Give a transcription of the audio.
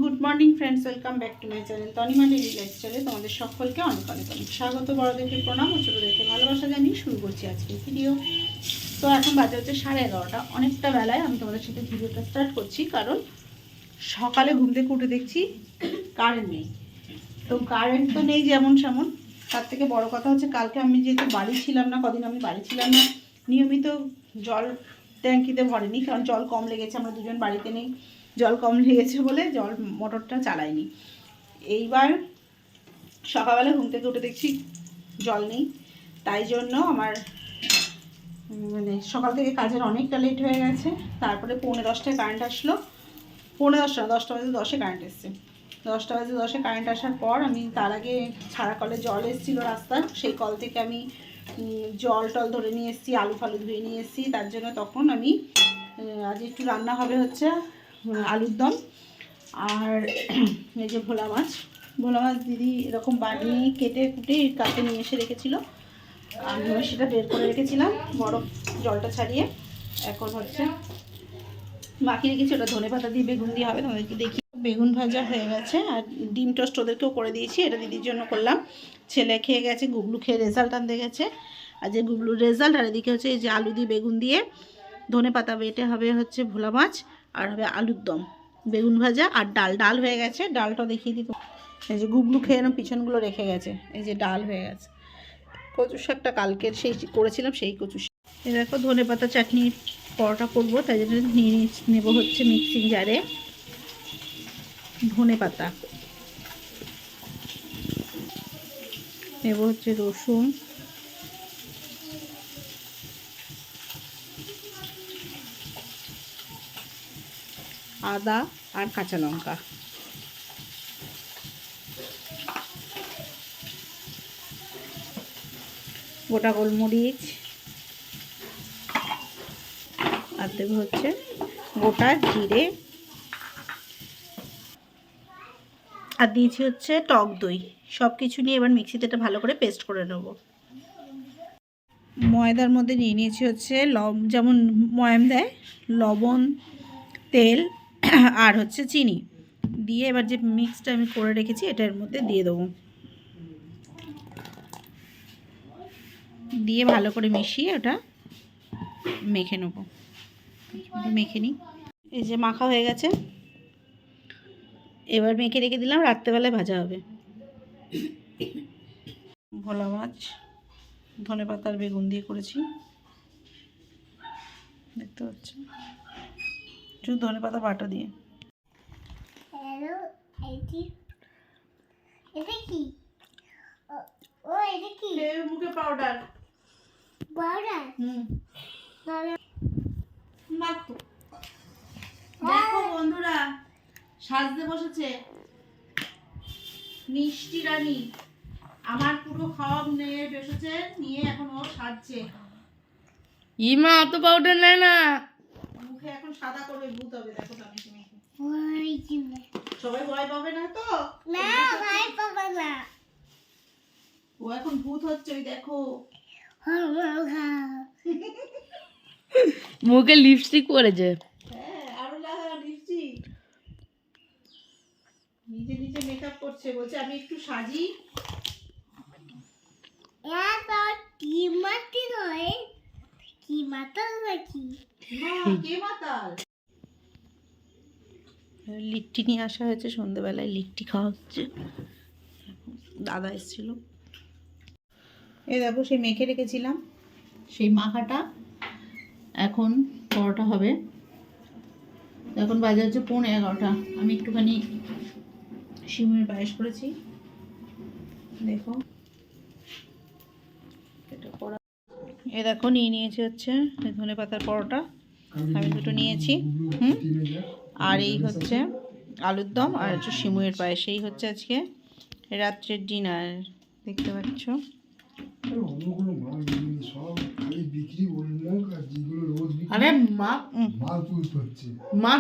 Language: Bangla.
Good morning friends, welcome back to my channel Tanima daily লাইফস্টাইলে তোমাদের সকলকে অনেক অনেক অনেক স্বাগত। বড়দেরকে প্রণাম ও ছোটোদেরকে ভালোবাসা জানিয়ে শুরু করছি আজকের ভিডিও। তো এখন বাজে হচ্ছে 11:30, অনেকটা বেলায় আমি তোমাদের সাথে ভিডিওটা স্টার্ট করছি, কারণ সকালে ঘুম থেকে উঠে দেখছি কারেন্ট নেই। তো কারেন্ট তো নেই যেমন সেমন, তার থেকে বড় কথা হচ্ছে কালকে আমি যেহেতু বাড়ি ছিলাম না, কদিন আমি বাড়ি ছিলাম না, নিয়মিত জল ট্যাঙ্কিতে ভরেনি, কারণ জল কম লেগেছে, আমরা দুজন বাড়িতে নেই, জল কম লেগেছে বলে জল মোটরটা চালাইনি। এইবার সকালবেলা ঘুম থেকে উঠে দেখছি জল নেই, তাই জন্য আমার মানে সকাল থেকে কাজের অনেকটা লেট হয়ে গেছে। তারপরে 9:45 কারেন্ট আসলো, 9:45 না 10:10 কারেন্ট এসছে। 10:10 কারেন্ট আসার পর আমি তার আগে ছাড়া কলে জল এসেছিলো রাস্তার, সেই কল থেকে আমি জল টল ধরে নিয়ে এসেছি, আলু ফালু ধুয়ে নিয়ে এসেছি। তার জন্য তখন আমি আজ একটু রান্না হবে হচ্ছে আলুর দম আর এই যে ভোলা মাছ দিদি এরকম বানিয়ে কেটে কুটে কাটে নিয়ে এসে রেখেছিলো, আমি সেটা বের করে রেখেছিলাম বরফ জলটা ছাড়িয়ে। এখন হচ্ছে মাখিয়ে রেখেছি, ওটা ধনেপাতা দিয়ে বেগুন দিয়ে হবে, তোমাদেরকে দেখি। বেগুন ভাজা হয়ে গেছে আর ডিম টোস্ট ওদেরকেও করে দিয়েছি, এটা দিদির জন্য করলাম। ছেলে খেয়ে গেছে, গুবলু খেয়ে রেজাল্ট আনতে গেছে, আর যে গুবলুর রেজাল্ট। আর এদিকে হচ্ছে এই যে আলু দিয়ে বেগুন দিয়ে ধনেপাতা বেটে হবে হচ্ছে ভোলা মাছ, আর হবে আলুর দম, বেগুন ভাজা আর ডাল হয়ে গেছে। ডালটা দেখিয়ে দিই, এই যে গুবলু খেয়ে এরকম পিছনগুলো রেখে গেছে, এই যে ডাল হয়ে গেছে। কচু শাকটা কালকের সেই করেছিলাম, সেই কচু শাক। এই দেখো ধনেপাতা চাটনির পরোটা করবো, তাই জন্য নিয়ে নেবো হচ্ছে মিক্সিং জারে ধনেপাতা, নেবো হচ্ছে রসুন, আদা আর কাঁচা লঙ্কা, গোটা গোলমরিচ, আর দেবো হচ্ছে গোটা জিরে, আর দিয়েছি হচ্ছে টক দই। সব কিছু নিয়ে এবার মিক্সিতে এটা ভালো করে পেস্ট করে নেব। ময়দার মধ্যে নিয়ে নিয়েছি হচ্ছে যেমন ময়াম দেয়, লবণ, তেল আর হচ্ছে চিনি দিয়ে এবার যে মিক্সটা আমি করে রেখেছি এটার মধ্যে দিয়ে দেবো, দিয়ে ভালো করে মিশিয়ে ওটা মেখে নেব। মেখে নিই, এই যে মাখা হয়ে গেছে, এবার মেখে রেখে দিলাম, রাত্রেবেলায় ভাজা হবে। ভোলা মাছ ধনেপাতার বেগুন দিয়ে করেছি, দেখতে পাচ্ছ, শুধু ধনেপাতা বাটা দিয়ে। মুখে পাউডার দেখো বন্ধুরা, সাজতে বসেছে মিষ্টি রানী, আমার পুরো খাওয়া নিয়ে বসেছে, নিয়ে এখন ও সাজছে। ইমা অত পাউডার নেয় না, মুখে এখন সাদা করবে, ভূত হবে। দেখো তুমি সবাই ভয় পাবে না তো? না ভয় পাবে না, ও এখন ভূত হচ্ছে, ওই দেখো মুখে লিপস্টিক পরেছে। হ্যাঁ আরো লাগা লিপস্টিক, নিজে নিজে মেকআপ করছে, বলছে আমি একটু সাজি। কি মাতাল নাকি? কে মাতাল? লিট্টি নিয়ে আসা হয়েছে, সন্ধ্যেবেলায় লিট্টি খাওয়া হচ্ছে, দাদা এসেছিল। এই দেখো সেই মেখে রেখেছিলাম, সেই মাখাটা এখন পরোটা হবে। এখন বাজে হচ্ছে 11:15, আমি একটুখানি সিমের পায়েস করেছি, দেখো এটা করা। এ দেখো নিয়ে নিয়েছি হচ্ছে ধনেপাতার পরোটা, আমি দুটো নিয়েছি, আর এই হচ্ছে আলুর দম আর হচ্ছে সিমুয়ের পায়েস। এই হচ্ছে আজকে রাত্রের ডিনার, দেখতে পাচ্ছ। আরে মা